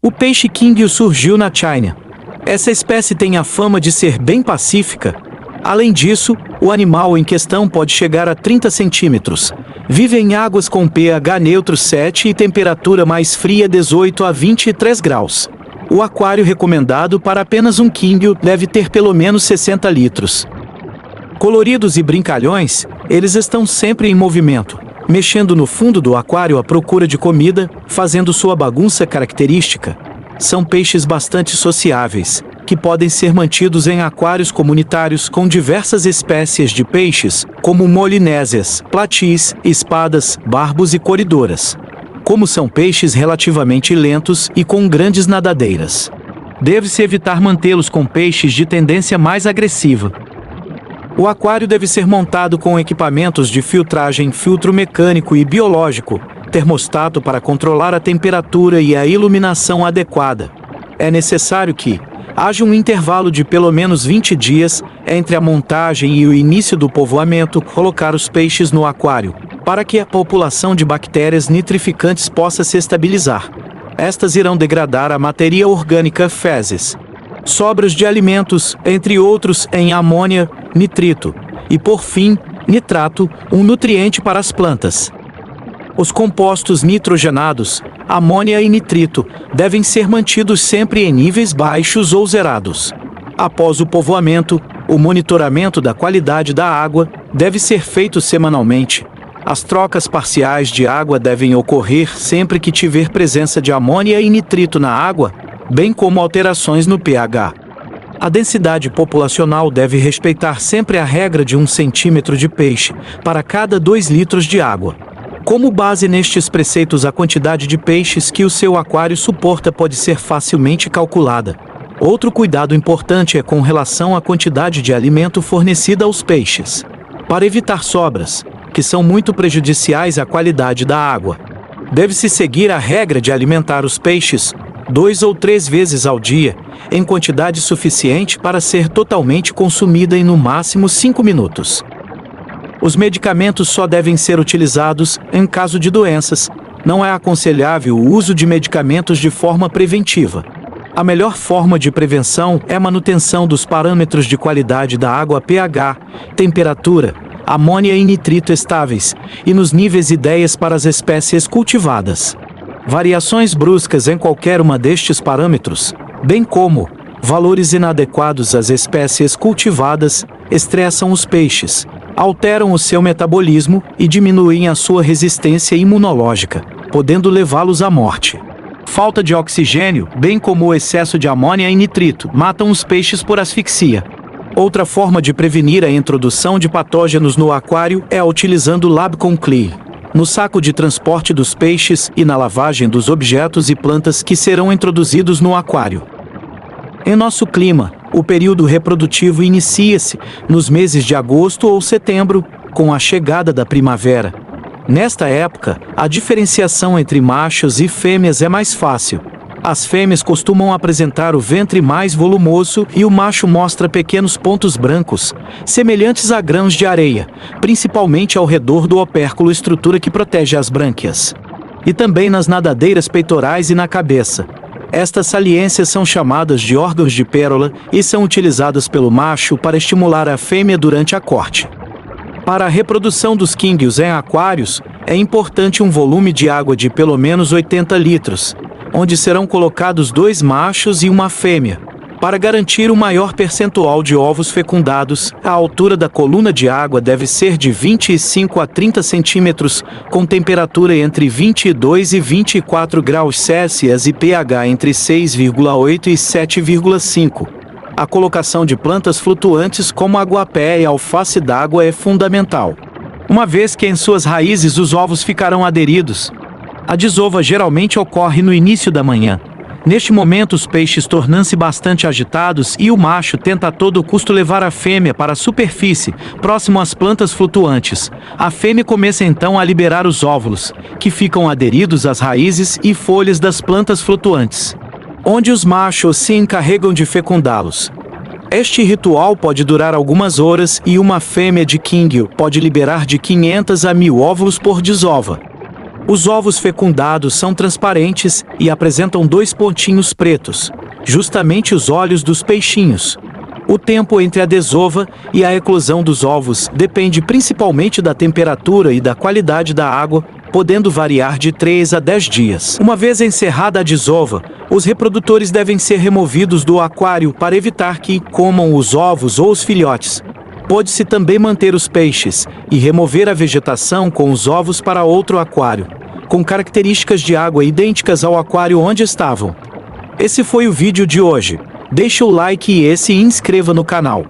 O peixe Kingyo surgiu na China. Essa espécie tem a fama de ser bem pacífica. Além disso, o animal em questão pode chegar a 30 centímetros. Vive em águas com pH neutro 7 e temperatura mais fria 18 a 23 graus. O aquário recomendado para apenas um Kingyo deve ter pelo menos 60 litros. Coloridos e brincalhões, eles estão sempre em movimento, mexendo no fundo do aquário à procura de comida, fazendo sua bagunça característica. São peixes bastante sociáveis, que podem ser mantidos em aquários comunitários com diversas espécies de peixes, como molinésias, platis, espadas, barbos e coridoras. Como são peixes relativamente lentos e com grandes nadadeiras, deve-se evitar mantê-los com peixes de tendência mais agressiva. O aquário deve ser montado com equipamentos de filtragem, filtro mecânico e biológico, termostato para controlar a temperatura e a iluminação adequada. É necessário que haja um intervalo de pelo menos 20 dias entre a montagem e o início do povoamento, colocar os peixes no aquário, para que a população de bactérias nitrificantes possa se estabilizar. Estas irão degradar a matéria orgânica fezes, sobras de alimentos, entre outros, em amônia, nitrito e, por fim, nitrato, um nutriente para as plantas. Os compostos nitrogenados, amônia e nitrito, devem ser mantidos sempre em níveis baixos ou zerados. Após o povoamento, o monitoramento da qualidade da água deve ser feito semanalmente. As trocas parciais de água devem ocorrer sempre que tiver presença de amônia e nitrito na água, bem como alterações no pH. A densidade populacional deve respeitar sempre a regra de 1 centímetro de peixe para cada 2 litros de água. Como base nestes preceitos, a quantidade de peixes que o seu aquário suporta pode ser facilmente calculada. Outro cuidado importante é com relação à quantidade de alimento fornecida aos peixes, para evitar sobras, que são muito prejudiciais à qualidade da água. Deve-se seguir a regra de alimentar os peixes 2 ou 3 vezes ao dia, em quantidade suficiente para ser totalmente consumida em no máximo 5 minutos. Os medicamentos só devem ser utilizados em caso de doenças. Não é aconselhável o uso de medicamentos de forma preventiva. A melhor forma de prevenção é a manutenção dos parâmetros de qualidade da água, pH, temperatura, amônia e nitrito estáveis, e nos níveis ideias para as espécies cultivadas. Variações bruscas em qualquer uma destes parâmetros, bem como valores inadequados às espécies cultivadas, estressam os peixes, alteram o seu metabolismo e diminuem a sua resistência imunológica, podendo levá-los à morte. Falta de oxigênio, bem como o excesso de amônia e nitrito, matam os peixes por asfixia. Outra forma de prevenir a introdução de patógenos no aquário é utilizando Labcon Clear no saco de transporte dos peixes e na lavagem dos objetos e plantas que serão introduzidos no aquário. Em nosso clima, o período reprodutivo inicia-se nos meses de agosto ou setembro, com a chegada da primavera. Nesta época, a diferenciação entre machos e fêmeas é mais fácil. As fêmeas costumam apresentar o ventre mais volumoso e o macho mostra pequenos pontos brancos, semelhantes a grãos de areia, principalmente ao redor do opérculo, estrutura que protege as brânquias, e também nas nadadeiras peitorais e na cabeça. Estas saliências são chamadas de órgãos de pérola e são utilizadas pelo macho para estimular a fêmea durante a corte. Para a reprodução dos Kingyos em aquários, é importante um volume de água de pelo menos 80 litros, onde serão colocados 2 machos e uma fêmea. Para garantir o maior percentual de ovos fecundados, a altura da coluna de água deve ser de 25 a 30 centímetros, com temperatura entre 22 e 24 graus Celsius e pH entre 6,8 e 7,5. A colocação de plantas flutuantes como aguapé e alface d'água é fundamental, uma vez que em suas raízes os ovos ficarão aderidos. A desova geralmente ocorre no início da manhã. Neste momento os peixes tornam-se bastante agitados e o macho tenta a todo custo levar a fêmea para a superfície, próximo às plantas flutuantes. A fêmea começa então a liberar os óvulos, que ficam aderidos às raízes e folhas das plantas flutuantes, onde os machos se encarregam de fecundá-los. Este ritual pode durar algumas horas e uma fêmea de Kingyo pode liberar de 500 a 1000 óvulos por desova. Os ovos fecundados são transparentes e apresentam 2 pontinhos pretos, justamente os olhos dos peixinhos. O tempo entre a desova e a eclosão dos ovos depende principalmente da temperatura e da qualidade da água, podendo variar de 3 a 10 dias. Uma vez encerrada a desova, os reprodutores devem ser removidos do aquário para evitar que comam os ovos ou os filhotes. Pode-se também manter os peixes e remover a vegetação com os ovos para outro aquário, com características de água idênticas ao aquário onde estavam. Esse foi o vídeo de hoje. Deixe o like e se inscreva no canal.